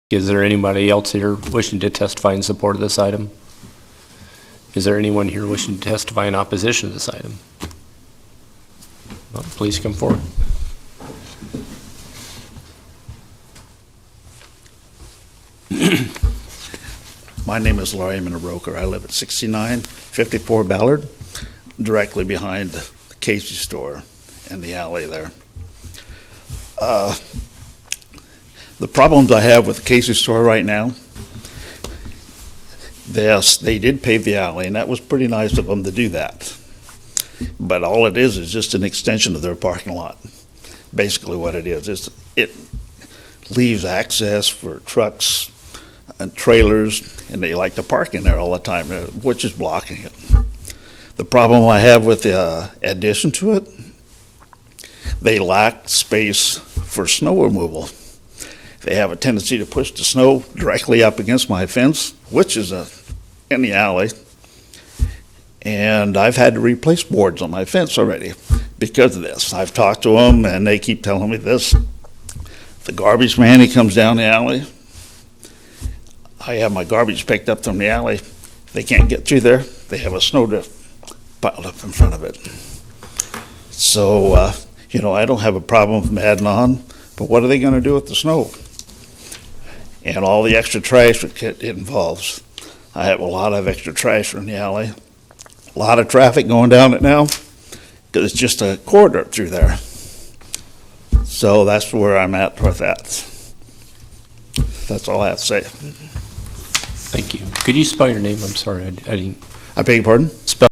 Is there anybody else here wishing to testify in support of this item? Is there anyone here wishing to testify in opposition to this item? Well, please come forward. My name is Larry Roker. I live at 6954 Ballard, directly behind the Casey store in the alley there. The problems I have with the Casey store right now, yes, they did pave the alley, and that was pretty nice of them to do that. But all it is just an extension of their parking lot. Basically what it is it leaves access for trucks and trailers, and they like to park in there all the time, which is blocking it. The problem I have with the addition to it, they lack space for snow removal. They have a tendency to push the snow directly up against my fence, which is in the alley, and I've had to replace boards on my fence already because of this. I've talked to them, and they keep telling me this. The garbage man, he comes down the alley. I have my garbage picked up from the alley. They can't get through there. They have a snowdrift piled up in front of it. So, I don't have a problem with them adding on, but what are they going to do with the snow? And all the extra trash it involves. I have a lot of extra trash in the alley. A lot of traffic going down it now because it's just a corridor through there. So that's where I'm at with that. That's all I have to say. Thank you. Could you spell your name? I'm sorry, I didn't. I beg your pardon? Spell.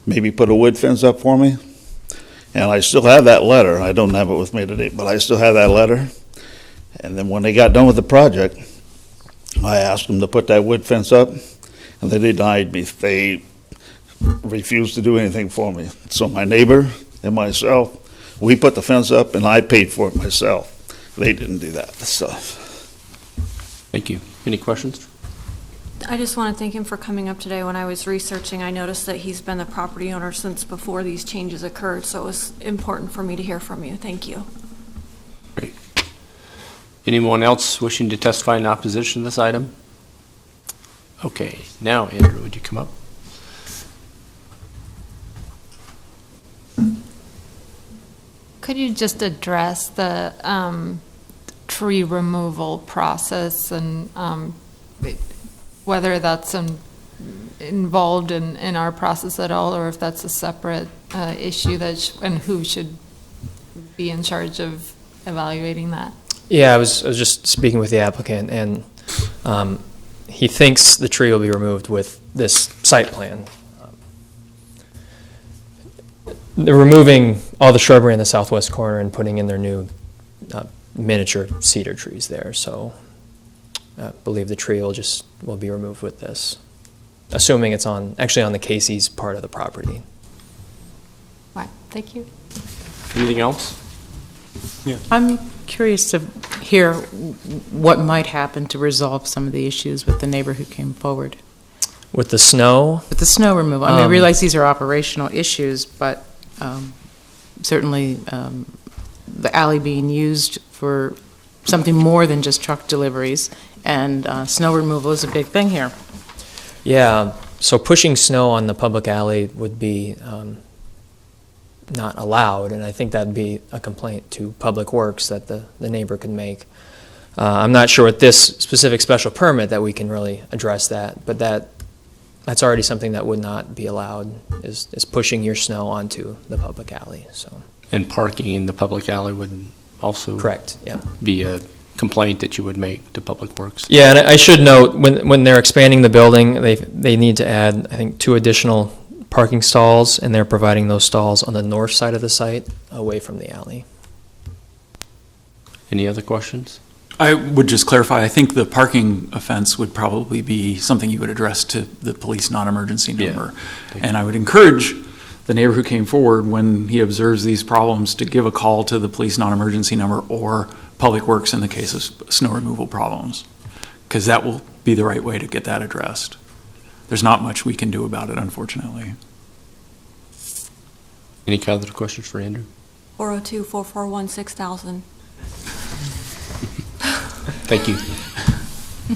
Maybe put a wood fence up for me. And I still have that letter. I don't have it with me today, but I still have that letter. And then when they got done with the project, I asked them to put that wood fence up, and they denied me. They refused to do anything for me. So my neighbor and myself, we put the fence up, and I paid for it myself. They didn't do that. So. Thank you. Any questions? I just want to thank him for coming up today. When I was researching, I noticed that he's been the property owner since before these changes occurred, so it was important for me to hear from you. Thank you. Great. Anyone else wishing to testify in opposition to this item? Okay, now Andrew, would you come up? Could you just address the tree removal process and whether that's involved in our process at all, or if that's a separate issue and who should be in charge of evaluating that? Yeah, I was just speaking with the applicant, and he thinks the tree will be removed with this site plan. They're removing all the shrubbery in the southwest corner and putting in their new miniature cedar trees there. So I believe the tree will be removed with this, assuming it's actually on the Casey's part of the property. Right. Thank you. Anything else? Yeah. I'm curious to hear what might happen to resolve some of the issues with the neighbor who came forward. With the snow? With the snow removal. I realize these are operational issues, but certainly the alley being used for something more than just truck deliveries, and snow removal is a big thing here. Yeah, so pushing snow on the public alley would be not allowed, and I think that'd be a complaint to Public Works that the neighbor could make. I'm not sure with this specific special permit that we can really address that, but that's already something that would not be allowed, is pushing your snow onto the public alley. So. And parking in the public alley would also Correct, yeah. Be a complaint that you would make to Public Works. Yeah, and I should note, when they're expanding the building, they need to add, I think, 2 additional parking stalls, and they're providing those stalls on the north side of the site, away from the alley. Any other questions? I would just clarify, I think the parking offense would probably be something you would address to the police non-emergency number. Yeah. And I would encourage the neighbor who came forward, when he observes these problems, to give a call to the police non-emergency number or Public Works in the case of snow removal problems, because that will be the right way to get that addressed. There's not much we can do about it, unfortunately. Any other questions for Andrew? 402-441-6000. Thank you.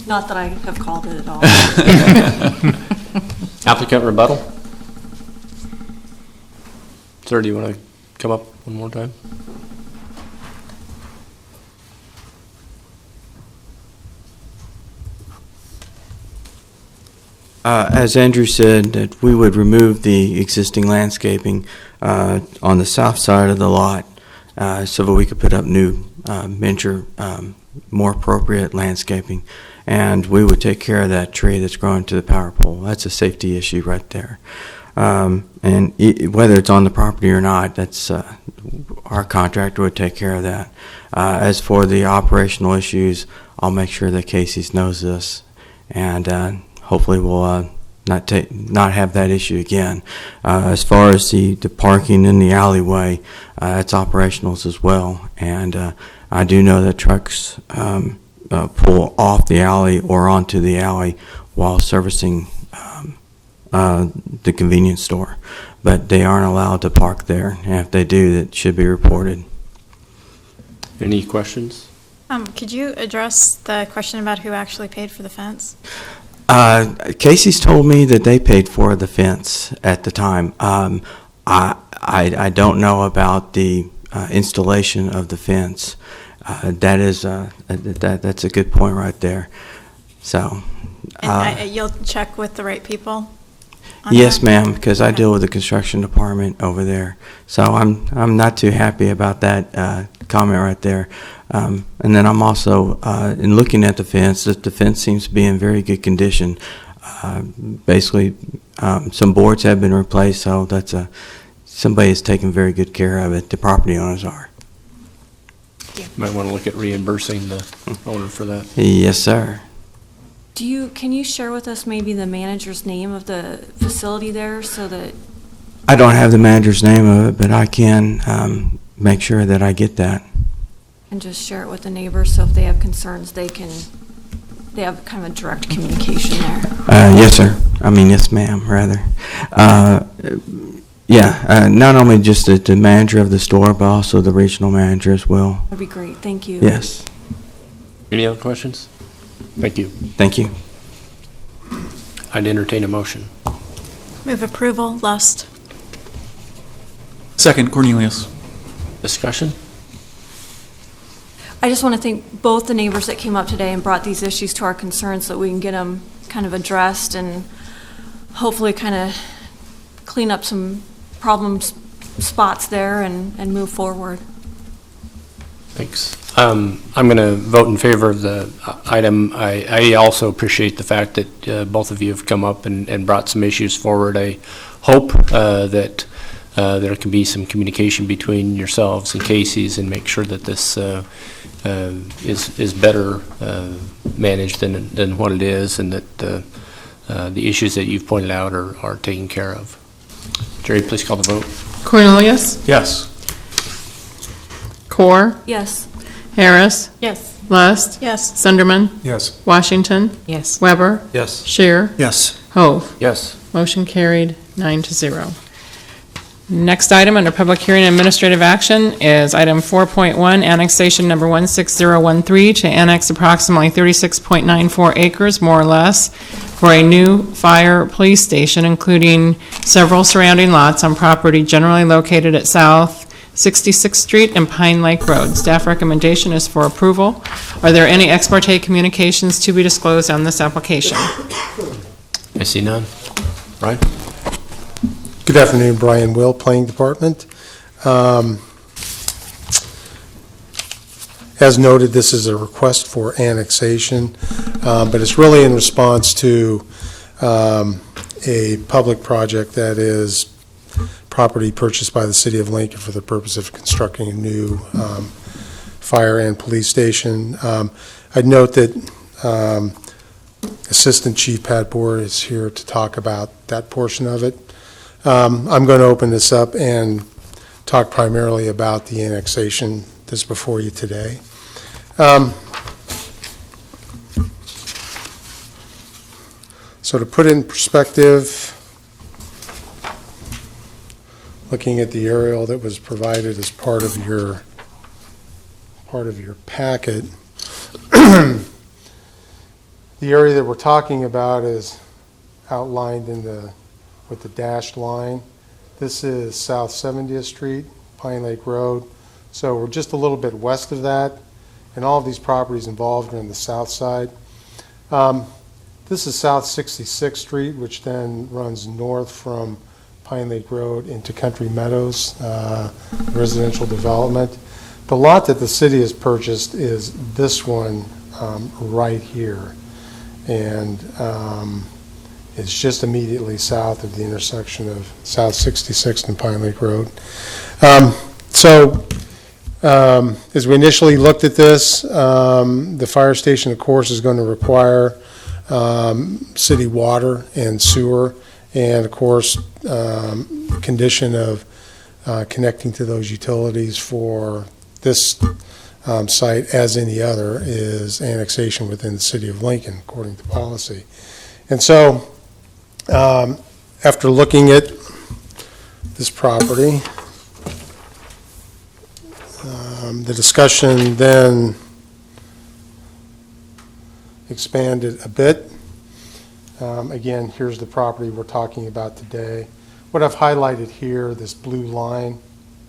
Not that I have called it at all. Applicant rebuttal? Sir, do you want to come up one more time? As Andrew said, that we would remove the existing landscaping on the south side of the lot so that we could put up new, venture, more appropriate landscaping. And we would take care of that tree that's growing to the power pole. That's a safety issue right there. Whether it's on the property or not, that's our contractor would take care of that. As for the operational issues, I'll make sure that Casey's knows this, and hopefully we'll not have that issue again. As far as the parking in the alleyway, it's operationals as well, and I do know that trucks pull off the alley or onto the alley while servicing the convenience store, but they aren't allowed to park there, and if they do, that should be reported. Any questions? Could you address the question about who actually paid for the fence? Casey's told me that they paid for the fence at the time. I don't know about the installation of the fence. That's a good point right there. So. And you'll check with the right people? Yes, ma'am, because I deal with the construction department over there. So I'm not too happy about that comment right there. And then I'm also, in looking at the fence, that the fence seems to be in very good condition. Basically, some boards have been replaced, so somebody is taking very good care of it. The property owners are. Might want to look at reimbursing the owner for that. Yes, sir. Can you share with us maybe the manager's name of the facility there so that, I don't have the manager's name of it, but I can make sure that I get that. and just share it with the neighbors, so if they have concerns, they have kind of a direct communication there? Yes, sir. I mean, yes, ma'am, rather. Not only just the manager of the store, but also the regional manager as well. That'd be great, thank you. Yes. Any other questions? Thank you. Thank you. I'd entertain a motion. Move approval, Lust. Second, Cornelius. Discussion? I just want to thank both the neighbors that came up today and brought these issues to our concern so that we can get them kind of addressed and hopefully kind of clean up some problem spots there and move forward. Thanks. I'm going to vote in favor of the item. I also appreciate the fact that both of you have come up and brought some issues forward. I hope that there can be some communication between yourselves and Casey's and make sure that this is better managed than what it is, and that the issues that you've pointed out are taken care of. Jerry, please call the vote. Cornelius? Yes. Core? Yes. Harris? Yes. Lust? Yes. Sunderman? Yes. Washington? Yes. Weber? Yes. Shear? Yes. Hove? Yes. Motion carried 9-0. Next item under public hearing and administrative action is item 4.1, annexation number 16013 to annex approximately 36.94 acres, more or less, for a new fire police station, including several surrounding lots on property generally located at South 66th Street and Pine Lake Road. Staff recommendation is for approval. Are there any ex parte communications to be disclosed on this application? I see none. Brian? Good afternoon, Brian Will, Planning Department. As noted, this is a request for annexation, but it's really in response to a public project that is property purchased by the City of Lincoln for the purpose of constructing a new fire and police station. I'd note that Assistant Chief Pat Bohr is here to talk about that portion of it. I'm going to open this up and talk primarily about the annexation that's before you today. So to put it in perspective, looking at the aerial that was provided as part of your packet, The area that we're talking about is outlined with the dashed line. This is South 70th Street, Pine Lake Road. So we're just a little bit west of that, and all of these properties involved are in the south side. This is South 66th Street, which then runs north from Pine Lake Road into Country Meadows, residential development. The lot that the city has purchased is this one right here, and it's just immediately south of the intersection of South 66th and Pine Lake Road. As we initially looked at this, the fire station, of course, is going to require city water and sewer, and of course, condition of connecting to those utilities for this site, as any other, is annexation within the city of Lincoln, according to policy. And so, after looking at this property, the discussion then expanded a bit. Again, here's the property we're talking about today. What I've highlighted here, this blue line,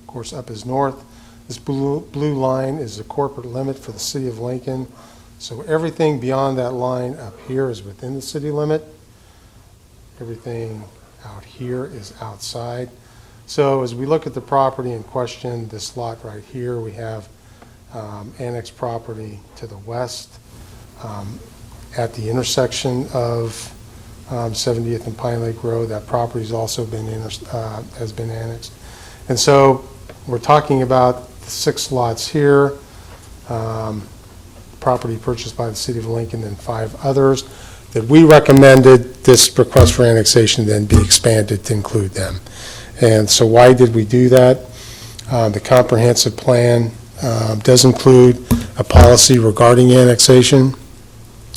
of course, up is north. This blue line is the corporate limit for the city of Lincoln. So everything beyond that line up here is within the city limit. Everything out here is outside. So as we look at the property in question, this lot right here, we have annex property to the west at the intersection of 70th and Pine Lake Road. That property has also been has been annexed. And so we're talking about 6 lots here, property purchased by the city of Lincoln, and 5 others that we recommended this request for annexation then be expanded to include them. And so why did we do that? The comprehensive plan does include a policy regarding annexation.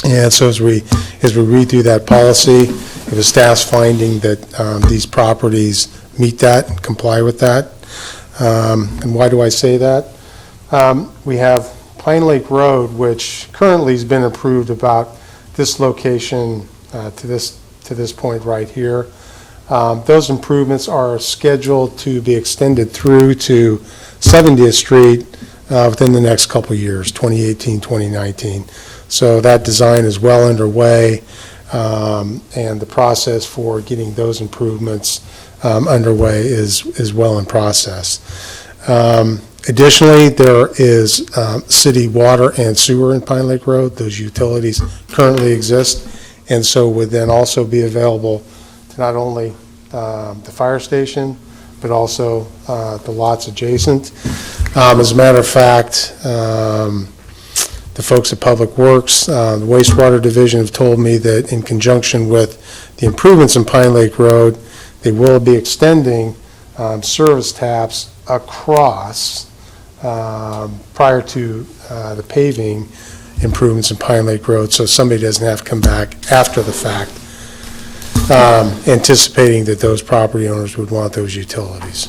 And so as we read through that policy, it was staff's finding that these properties meet that and comply with that. And why do I say that? We have Pine Lake Road, which currently has been approved about this location to this point right here. Those improvements are scheduled to be extended through to 70th Street within the next couple of years, 2018, 2019. So that design is well underway, and the process for getting those improvements underway is well in process. Additionally, there is city water and sewer in Pine Lake Road. Those utilities currently exist, and so would then also be available to not only the fire station, but also the lots adjacent. As a matter of fact, the folks at Public Works, the wastewater division, have told me that in conjunction with the improvements in Pine Lake Road, they will be extending service taps across prior to the paving improvements in Pine Lake Road, so somebody doesn't have to come back after the fact, anticipating that those property owners would want those utilities.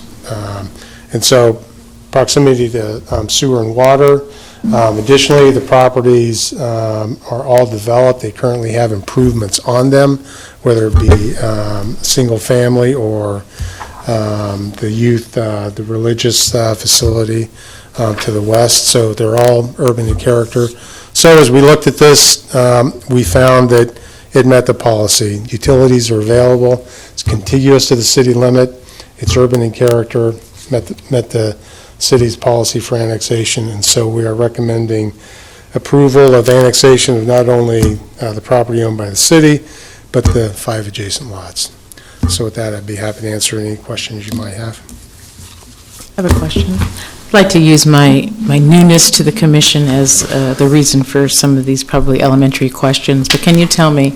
And so proximity to sewer and water. Additionally, the properties are all developed. They currently have improvements on them, whether it be single family or the youth, the religious facility to the west. So they're all urban in character. So as we looked at this, we found that it met the policy. Utilities are available. It's contiguous to the city limit. It's urban in character, met the city's policy for annexation, and so we are recommending approval of annexation of not only the property owned by the city, but the 5 adjacent lots. So with that, I'd be happy to answer any questions you might have. I have a question. I'd like to use my newness to the commission as the reason for some of these probably elementary questions, but can you tell me,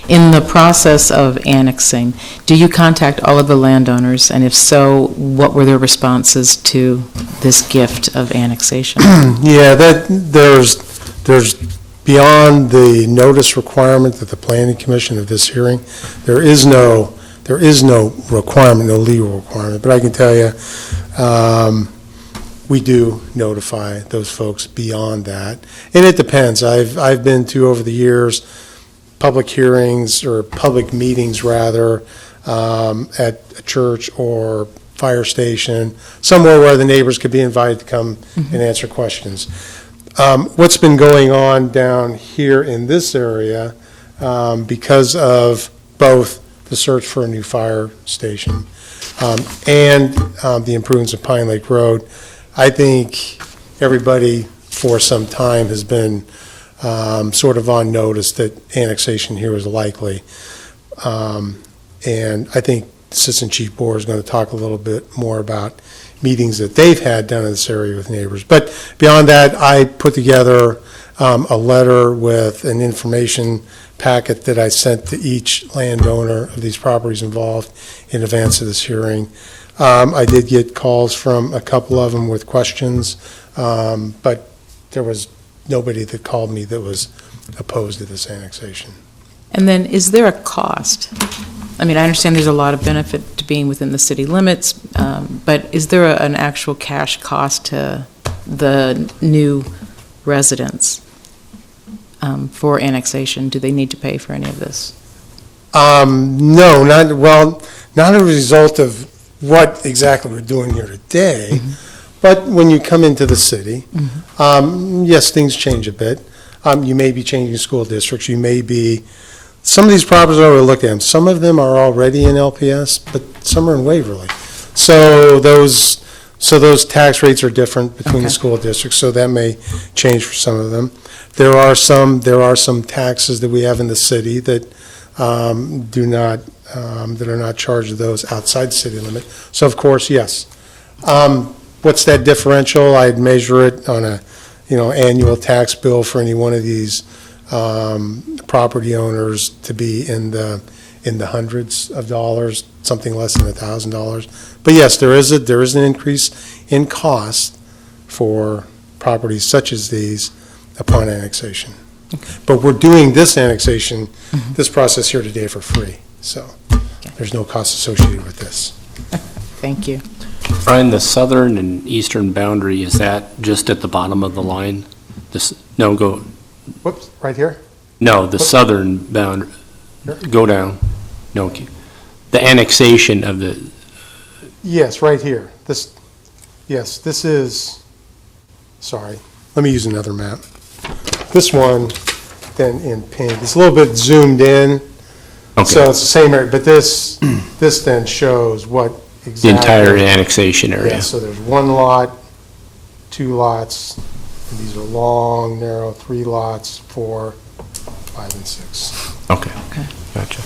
in the process of annexing, do you contact all of the landowners, and if so, what were their responses to this gift of annexation? Yeah, there's beyond the notice requirement that the Planning Commission of this hearing, there is no requirement, no legal requirement, but I can tell you, we do notify those folks beyond that. And it depends. I've been to, over the years, public hearings or public meetings rather, at a church or fire station, somewhere where the neighbors could be invited to come and answer questions. What's been going on down here in this area, because of both the search for a new fire station and the improvements of Pine Lake Road, I think everybody for some time has been sort of on notice that annexation here is likely. And I think Assistant Chief Bohr is going to talk a little bit more about meetings that they've had down in this area with neighbors. But beyond that, I put together a letter with an information packet that I sent to each landowner of these properties involved in advance of this hearing. I did get calls from a couple of them with questions, but there was nobody that called me that was opposed to this annexation. And then, is there a cost? I mean, I understand there's a lot of benefit to being within the city limits, but is there an actual cash cost to the new residents for annexation? Do they need to pay for any of this? No, not a result of what exactly we're doing here today, but when you come into the city, yes, things change a bit. You may be changing school districts, you may be, some of these properties are looked at, some of them are already in LPS, but some are in Waverly. So those tax rates are different between the school districts, so that may change for some of them. There are some taxes that we have in the city that that are not charged to those outside city limit. So of course, yes. What's that differential? I'd measure it on a, annual tax bill for any one of these property owners to be in the hundreds of dollars, something less than $1,000. But yes, there is an increase in cost for properties such as these upon annexation. But we're doing this annexation, this process here today for free. So there's no cost associated with this. Thank you. Brian, the southern and eastern boundary, is that just at the bottom of the line? Whoops, right here? No, the southern boundary, go down. No, the annexation of the, Yes, right here. This is, sorry, let me use another map. This one, then in pink, it's a little bit zoomed in, so it's the same area, but this then shows what the exactly. entire annexation area. Yeah, so there's one lot, two lots, and these are long, narrow, 3 lots, 4, 5, and 6. Okay, gotcha.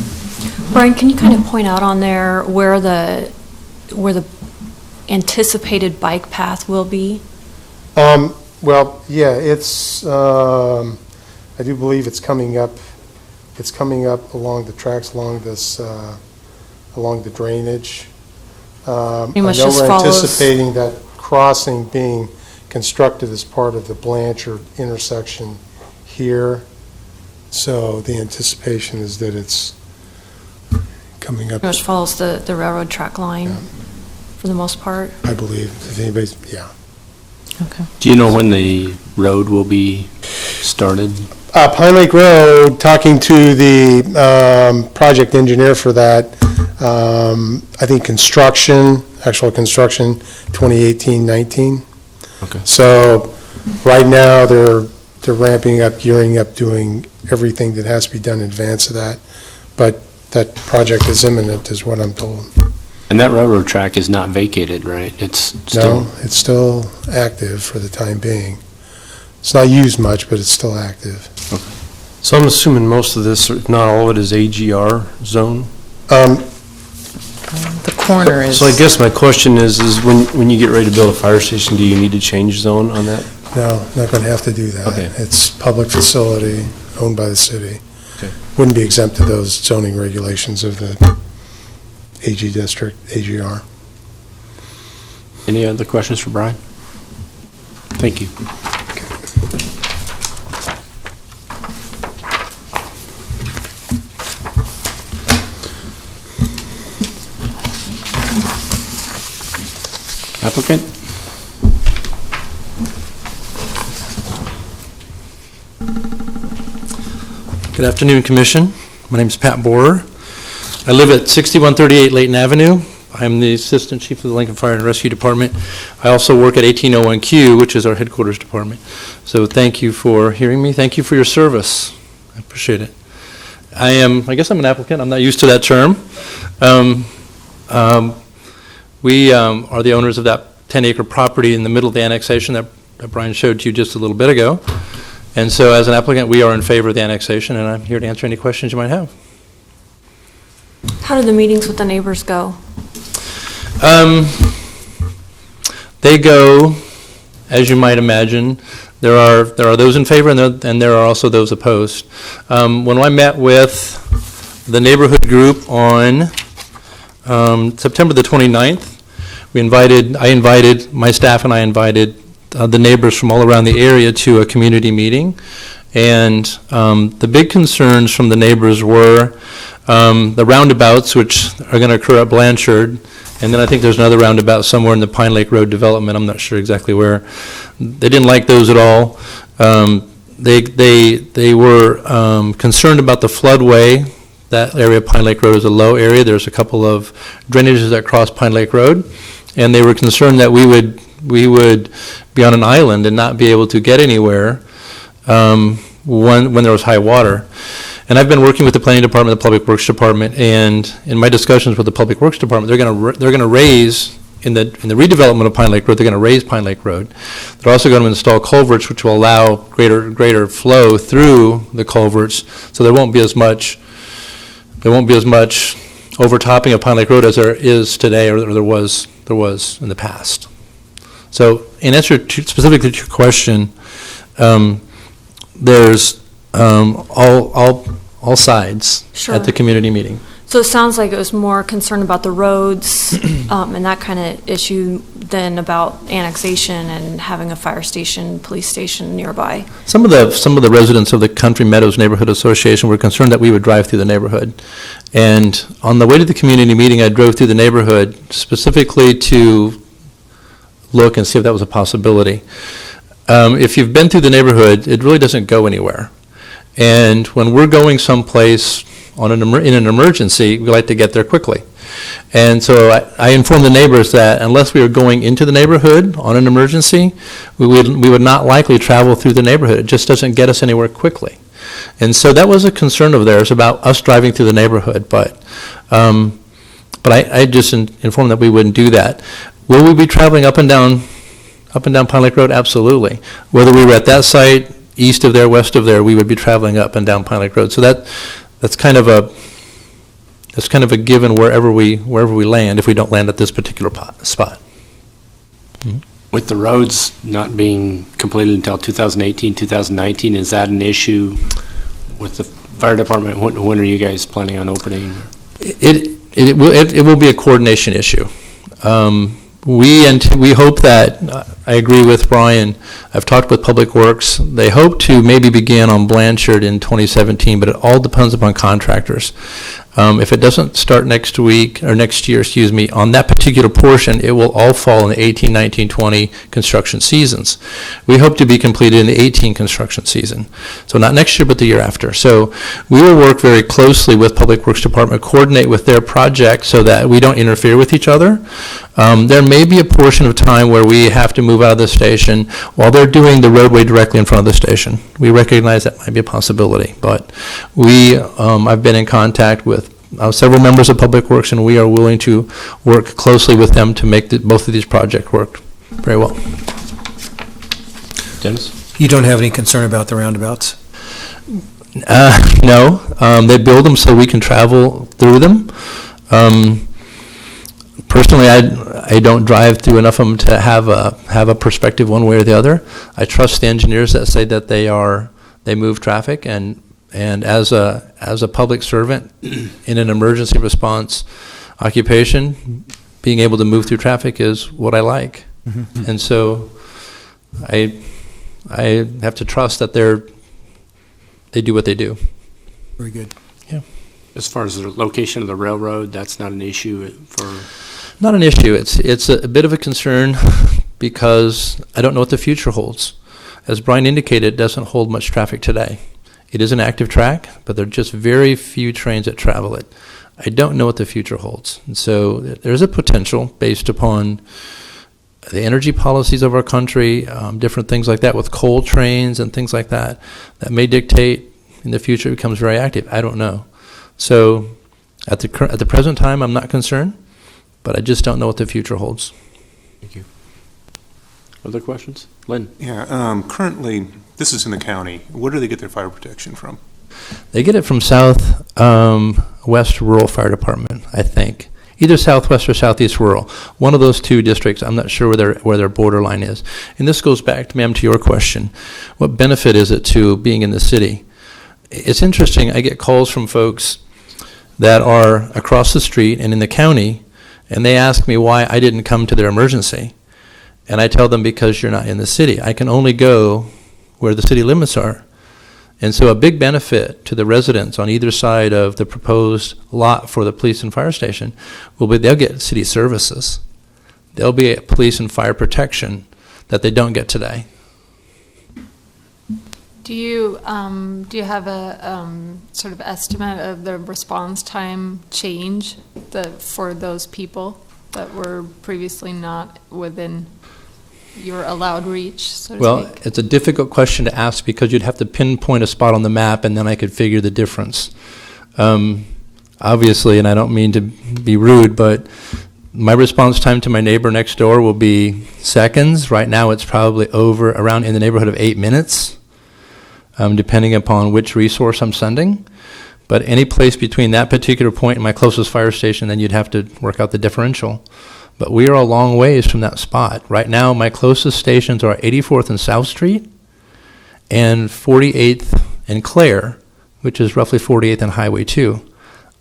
Brian, can you kind of point out on there where the anticipated bike path will be? Well, yeah, it's, I do believe it's coming up along the tracks, along this, along the drainage. Pretty much I know just we're follows- anticipating that crossing being constructed as part of the Blanchard intersection here. So the anticipation is that it's coming up, Pretty much follows the railroad track line for the most part. I believe, if anybody's, yeah. Okay. Do you know when the road will be started? Pine Lake Road, talking to the project engineer for that, I think actual construction, 2018-19. Okay. So right now, they're ramping up, gearing up, doing everything that has to be done in advance of that. But that project is imminent, is what I'm told. And that railroad track is not vacated, right? It's still, No, it's still active for the time being. It's not used much, but it's still active. So I'm assuming most of this, if not all of it, is AGR zone? The corner is. So I guess my question is when you get ready to build a fire station, do you need to change zone on that? No, not going to have to do that. Okay. It's public facility owned by the city. Okay. Wouldn't be exempt to those zoning regulations of the AG district, AGR. any other questions for Brian? Thank you. Applicant? Good afternoon, Commission. My name is Pat Borer. I live at 6138 Layton Avenue. I'm the Assistant Chief of the Lincoln Fire and Rescue Department. I also work at 1801Q, which is our headquarters department. So thank you for hearing me. Thank you for your service. I appreciate it. I guess I'm an applicant. I'm not used to that term. We are the owners of that 10-acre property in the middle of the annexation that Brian showed to you just a little bit ago. And so as an applicant, we are in favor of the annexation, and I'm here to answer any questions you might have. How did the meetings with the neighbors go? They go, as you might imagine, there are those in favor and there are also those opposed. When I met with the neighborhood group on September the 29th, my staff and I invited the neighbors from all around the area to a community meeting. And the big concerns from the neighbors were the roundabouts, which are going to occur at Blanchard, and then I think there's another roundabout somewhere in the Pine Lake Road development. I'm not sure exactly where. They didn't like those at all. They were concerned about the floodway. That area of Pine Lake Road is a low area. There's a couple of drainages that cross Pine Lake Road, and they were concerned that we would be on an island and not be able to get anywhere when there was high water. And I've been working with the Planning Department, the Public Works Department, and in my discussions with the Public Works Department, they're going to raise, in the redevelopment of Pine Lake Road, they're going to raise Pine Lake Road. They're also going to install culverts, which will allow greater flow through the culverts, so there won't be as much overtopping of Pine Lake Road as there is today, or there was in the past. So, in answer specifically to your question, there's all sides Sure. at the community meeting. So it sounds like it was more concerned about the roads and that kind of issue than about annexation and having a fire station, police station nearby. Some of the residents of the Country Meadows Neighborhood Association were concerned that we would drive through the neighborhood. And on the way to the community meeting, I drove through the neighborhood specifically to look and see if that was a possibility. If you've been through the neighborhood, it really doesn't go anywhere. And when we're going someplace in an emergency, we like to get there quickly. And so I informed the neighbors that unless we were going into the neighborhood on an emergency, we would not likely travel through the neighborhood. It just doesn't get us anywhere quickly. And so that was a concern of theirs about us driving through the neighborhood. But I just informed that we wouldn't do that. Will we be traveling up and down Pine Lake Road? Absolutely. Whether we were at that site, east of there, west of there, we would be traveling up and down Pine Lake Road. So that's kind of a given wherever we land, if we don't land at this particular spot. Mm-hmm. With the roads not being completed until 2018, 2019, is that an issue with the fire department? When are you guys planning on opening? It will be a coordination issue. We hope that, I agree with Brian, I've talked with Public Works, they hope to maybe begin on Blanchard in 2017, but it all depends upon contractors. If it doesn't start next year, on that particular portion, it will all fall in the 18, 19, 20 construction seasons. We hope to be completed in the 18 construction season. So not next year, but the year after. So we will work very closely with Public Works Department, coordinate with their project so that we don't interfere with each other. There may be a portion of time where we have to move out of the station while they're doing the roadway directly in front of the station. We recognize that might be a possibility, but I've been in contact with several members of Public Works, and we are willing to work closely with them to make both of these projects work very well. Dennis? You don't have any concern about the roundabouts? No. They build them so we can travel through them. Personally, I don't drive through enough of them to have a perspective one way or the other. I trust the engineers that say that they move traffic, and as a public servant in an emergency response occupation, being able to move through traffic is what I like. Mm-hmm. And so I have to trust that they do what they do. Very good. Yeah. As far as the location of the railroad, that's not an issue for? Not an issue. It's a bit of a concern because I don't know what the future holds. As Brian indicated, it doesn't hold much traffic today. It is an active track, but there are just very few trains that travel it. I don't know what the future holds. And so there's a potential based upon the energy policies of our country, different things like that with coal trains and things like that, that may dictate in the future it becomes very active. I don't know. So at the present time, I'm not concerned, but I just don't know what the future holds. Thank you. Other questions? Lynn? Yeah, currently, this is in the county. Where do they get their fire protection from? They get it from West Rural Fire Department, I think. Either Southwest or Southeast Rural. One of those two districts, I'm not sure where their borderline is. And this goes back, ma'am, to your question. What benefit is it to being in the city? It's interesting, I get calls from folks that are across the street and in the county, and they ask me why I didn't come to their emergency. And I tell them, because you're not in the city. I can only go where the city limits are. And so a big benefit to the residents on either side of the proposed lot for the police and fire station will be they'll get city services. There'll be a police and fire protection that they don't get today. Do you have a sort of estimate of the response time change for those people that were previously not within your allowed reach, so to speak? Well, it's a difficult question to ask because you'd have to pinpoint a spot on the map and then I could figure the difference. Obviously, and I don't mean to be rude, but my response time to my neighbor next door will be seconds. Right now it's probably around in the neighborhood of 8 minutes, depending upon which resource I'm sending. But any place between that particular point and my closest fire station, then you'd have to work out the differential. But we are a long ways from that spot. Right now, my closest stations are 84th and South Street and 48th and Clare, which is roughly 48th and Highway 2.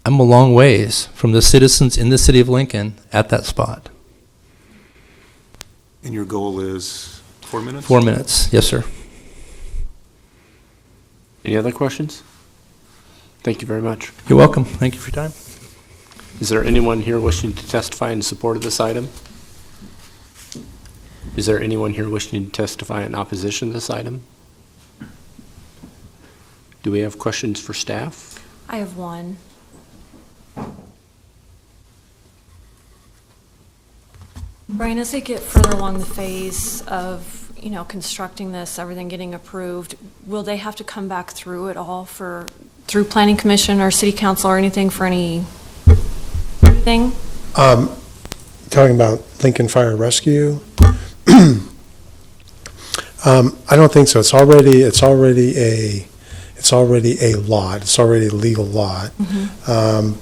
I'm a long ways from the citizens in the city of Lincoln at that spot. And your goal is 4 minutes? 4 minutes, yes, sir. Any other questions? Thank you very much. You're welcome. Thank you for your time. Is there anyone here wishing to testify in support of this item? Is there anyone here wishing to testify in opposition to this item? Do we have questions for staff? I have one. Brian, as they get further along the phase of, constructing this, everything getting approved, will they have to come back through it all through Planning Commission or City Council or anything for anything? Talking about Lincoln Fire Rescue? I don't think so. It's already a lot. It's already a legal lot. Mm-hmm.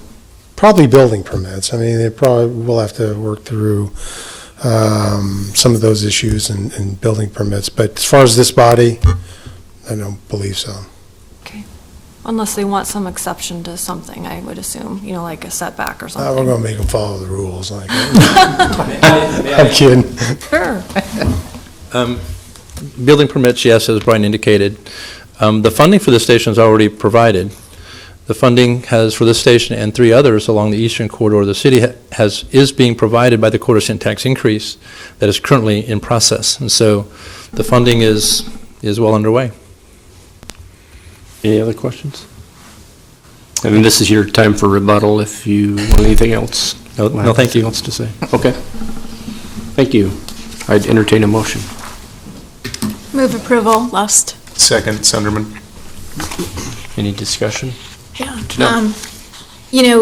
Probably building permits. I mean, they probably will have to work through some of those issues and building permits. But as far as this body, I don't believe so. Okay. Unless they want some exception to something, I would assume, like a setback or We're something. going to make them follow the rules. Like I'm kidding. Sure. Building permits, yes, as Brian indicated. The funding for the station is already provided. The funding for this station and 3 others along the eastern corridor of the city is being provided by the quarter cent tax increase that is currently in process. And so the funding is well underway. Any other questions? I mean, this is your time for rebuttal if you want anything else. No, thank you. Anything else to say? Okay. Thank you. I'd entertain a motion. Move approval, Lust. Second, Sunderman. Any discussion? Yeah. No.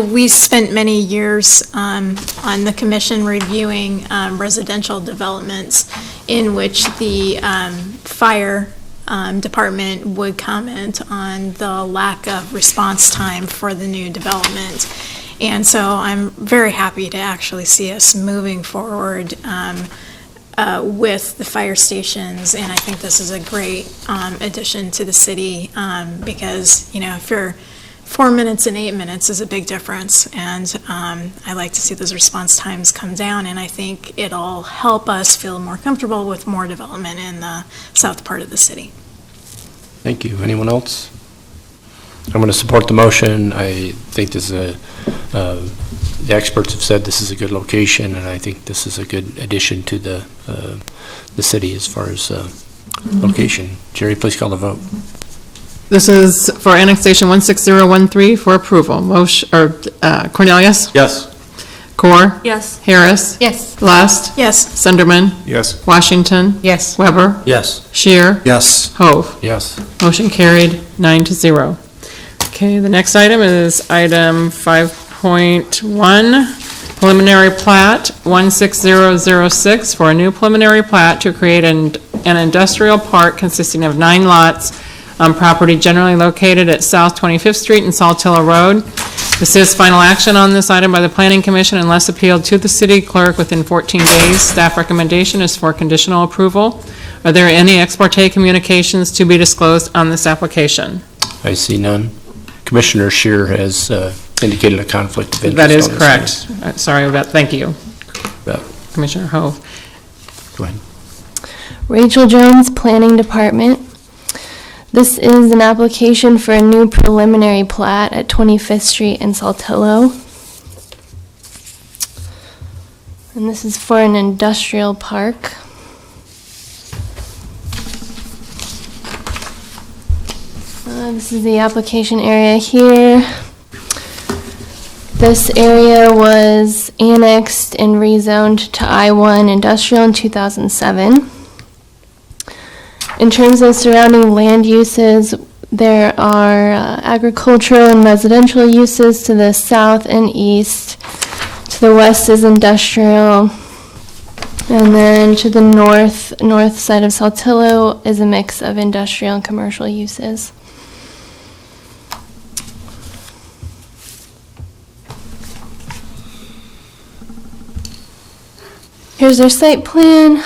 We spent many years on the commission reviewing residential developments in which the fire department would comment on the lack of response time for the new development. And so I'm very happy to actually see us moving forward with the fire stations, and I think this is a great addition to the city because, if you're 4 minutes and 8 minutes is a big difference, and I like to see those response times come down, and I think it'll help us feel more comfortable with more development in the south part of the city. Thank you. Anyone else? I'm going to support the motion. I think this is the experts have said this is a good location, and I think this is a good addition to the city as far as location. Jerry, please call the vote. This is for annexation 16013 for approval. Motion, or Cornelius? Yes. Core? Yes. Harris? Yes. Last? Yes. Sunderman? Yes. Washington? Yes. Weber? Yes. Shear? Yes. Hove? Yes. Motion carried, 9-0. Okay, the next item is item 5.1, preliminary plat 16006 for a new preliminary plat to create an industrial park consisting of 9 lots on property generally located at South 25th Street and Saltillo Road. This is final action on this item by the Planning Commission unless appealed to the city clerk within 14 days. Staff recommendation is for conditional approval. Are there any ex parte communications to be disclosed on this application? I see none. Commissioner Shear has indicated a conflict of interest. That is on this correct. Sorry about, thank you. Yeah. Commissioner Hove. Go ahead. Rachel Jones, Planning Department. This is an application for a new preliminary plat at 25th Street in Saltillo. And this is for an industrial park. This is the application area here. This area was annexed and rezoned to I-1 Industrial in 2007. In terms of surrounding land uses, there are agricultural and residential uses to the south and east. To the west is industrial. And then to the north side of Saltillo is a mix of industrial and commercial uses. Here's their site plan.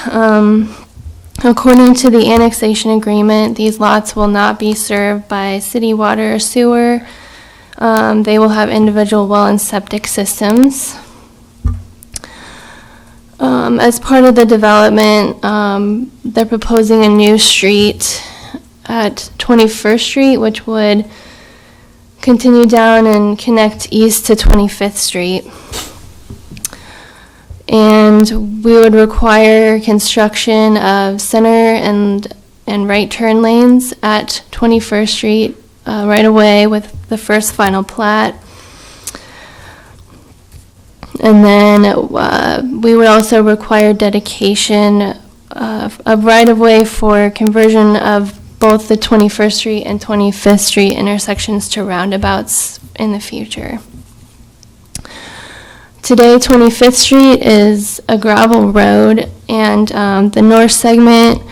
According to the annexation agreement, these lots will not be served by city water or sewer. They will have individual well and septic systems. As part of the development, they're proposing a new street at 21st Street, which would continue down and connect east to 25th Street. And we would require construction of center and right turn lanes at 21st Street right away with the first final plat. And then we would also require dedication of right-of-way for conversion of both the 21st Street and 25th Street intersections to roundabouts in the future. Today, 25th Street is a gravel road, and the north segment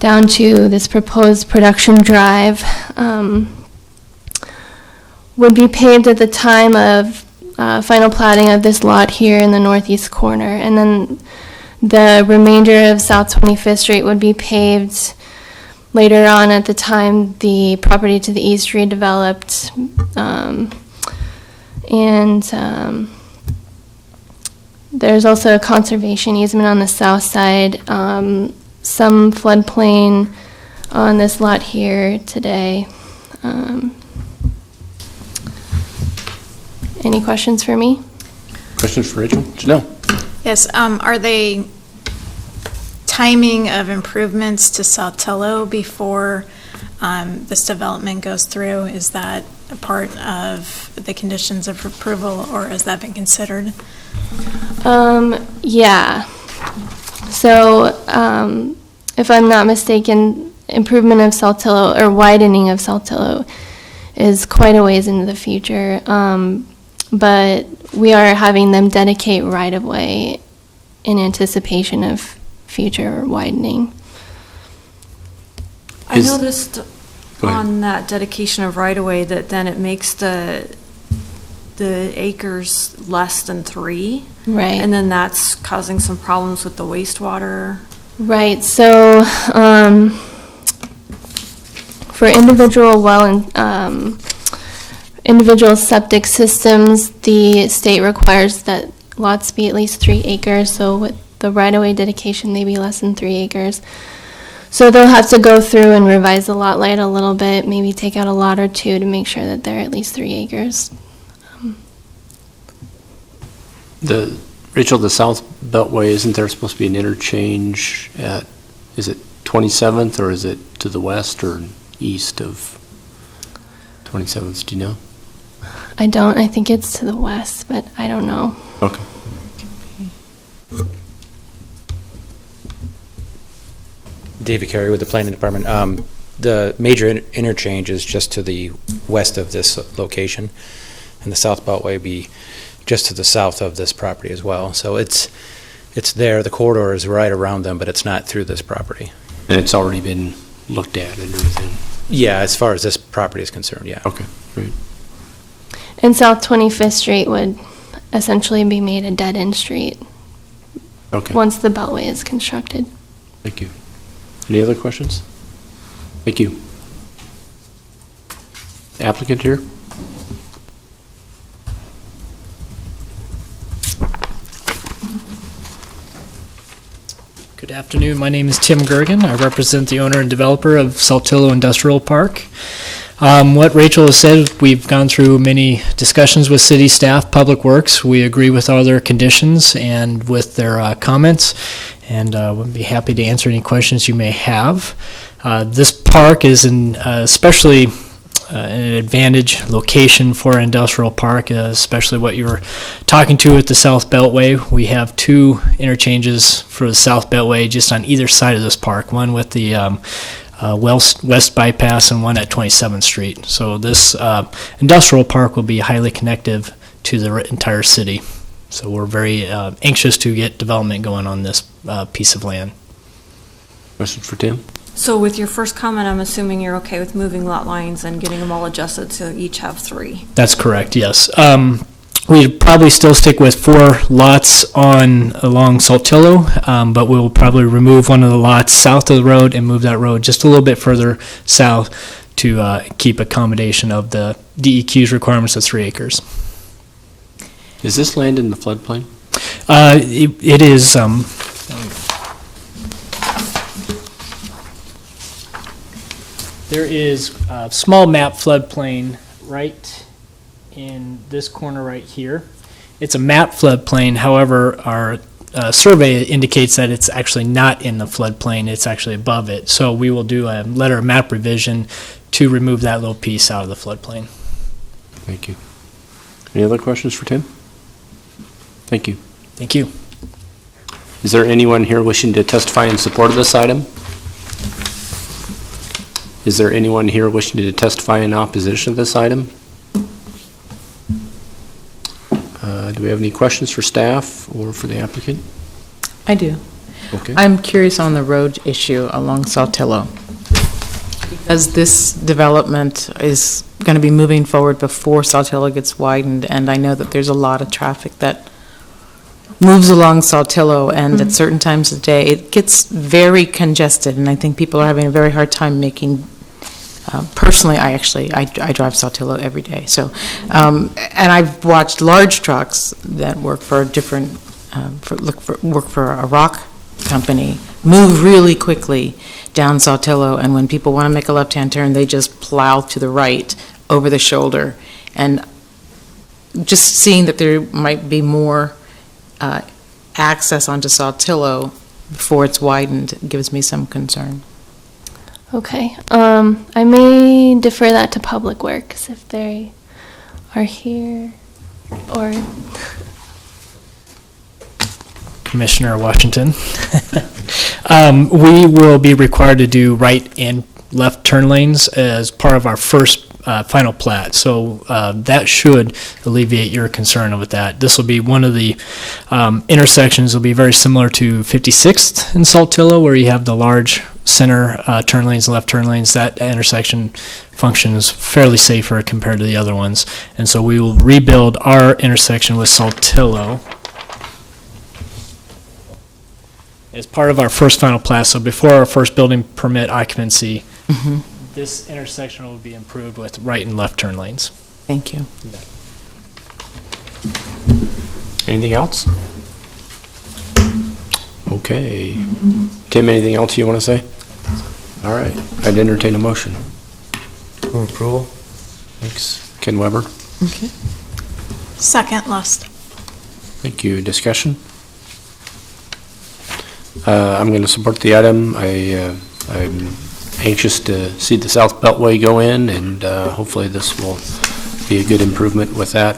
down to this proposed production drive would be paved at the time of final platting of this lot here in the northeast corner. And then the remainder of South 25th Street would be paved later on at the time the property to the east redeveloped. There's also a conservation easement on the south side, some floodplain on this lot here today. Any questions for me? Questions for Rachel? Janelle? Yes, are they timing of improvements to Saltillo before this development goes through? Is that a part of the conditions of approval, or has that been considered? Yeah. So, if I'm not mistaken, improvement of Saltillo or widening of Saltillo is quite a ways into the future. But we are having them dedicate right-of-way in anticipation of future widening. I noticed on that dedication of right-of-way that then it makes the acres less than 3. Right. And then that's causing some problems with the wastewater. Right, so for individual well and individual septic systems, the state requires that lots be at least 3 acres. So with the right-of-way dedication, they be less than 3 acres. So they'll have to go through and revise the lot line a little bit, maybe take out a lot or 2 to make sure that they're at least 3 acres. Rachel, the South Beltway, isn't there supposed to be an interchange at, is it 27th, or is it to the west or east of 27th, do you know? I don't, I think it's to the west, but I don't know. Okay. David Carey with the Planning Department. The major interchange is just to the west of this location, and the South Beltway be just to the south of this property as well. So it's there, the corridor is right around them, but it's not through this property. And it's already been looked at and everything? Yeah, as far as this property is concerned, yeah. Okay, great. And South 25th Street would essentially be made a dead-end street Okay, once the Beltway is constructed. thank you. Any other questions? Thank you. Applicant here? Good afternoon. My name is Tim Gergen. I represent the owner and developer of Saltillo Industrial Park. What Rachel has said, we've gone through many discussions with city staff, Public Works. We agree with all their conditions and with their comments, and we'll be happy to answer any questions you may have. This park is especially an advantage location for an industrial park, especially what you were talking to at the South Beltway. We have two interchanges for the South Beltway just on either side of this park, one with the West Bypass and one at 27th Street. So this industrial park will be highly connective to the entire city. So we're very anxious to get development going on this piece of land. Questions for Tim? So with your first comment, I'm assuming you're okay with moving lot lines and getting them all adjusted so each have 3? That's correct, yes. We'd probably still stick with 4 lots along Saltillo, but we'll probably remove one of the lots south of the road and move that road just a little bit further south to keep accommodation of the DEQ's requirements of 3 acres. Is this land in the floodplain? It is, there is a small map floodplain right in this corner right here. It's a map floodplain, however, our survey indicates that it's actually not in the floodplain, it's actually above it. So we will do a letter of map revision to remove that little piece out of the floodplain. Thank you. Any other questions for Tim? Thank you. Thank you. Is there anyone here wishing to testify in support of this item? Is there anyone here wishing to testify in opposition to this item? Do we have any questions for staff or for the applicant? I do. Okay. I'm curious on the road issue along Saltillo. Because this development is going to be moving forward before Saltillo gets widened, and I know that there's a lot of traffic that moves along Saltillo, and at certain times of the day, it gets very congested, and I think people are having a very hard time making, personally, I drive Saltillo every day, so, and I've watched large trucks that work for a different, work for a rock company, move really quickly down Saltillo, and when people want to make a left-hand turn, they just plow to the right over the shoulder, and just seeing that there might be more access onto Saltillo before it's widened gives me some concern. Okay, I may defer that to Public Works if they are here, or Commissioner Washington. We will be required to do right and left turn lanes as part of our first final plat, so that should alleviate your concern with that. This will be one of the intersections will be very similar to 56th in Saltillo, where you have the large center turn lanes and left turn lanes. That intersection functions fairly safer compared to the other ones, and so we will rebuild our intersection with Saltillo as part of our first final plat. So before our first building permit occupancy, this intersection will be improved with right and left turn lanes. Thank you. Anything else? Okay. Tim, anything else you want to say? All right, I'd entertain a motion. Approval. Thanks. Ken Weber. Okay. Second, Lust. Thank you. Discussion? I'm going to support the item. I'm anxious to see the South Beltway go in, and hopefully this will be a good improvement with that,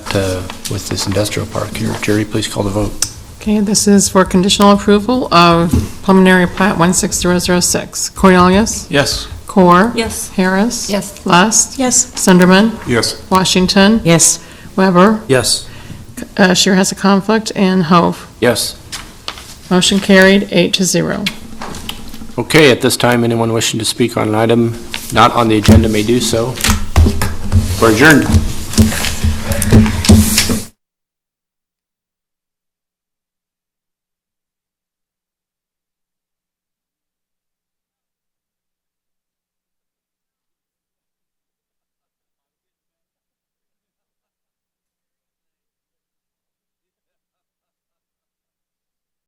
with this industrial park here. Jerry, please call the vote. Okay, this is for conditional approval of preliminary plat 16006. Cornelius? Yes. Core? Yes. Harris? Yes. Lust? Yes. Sunderman? Yes. Washington? Yes. Weber? Yes. Shear has a conflict, and Hove. Yes. Motion carried, 8-0. Okay, at this time, anyone wishing to speak on an item not on the agenda may do so. We're adjourned.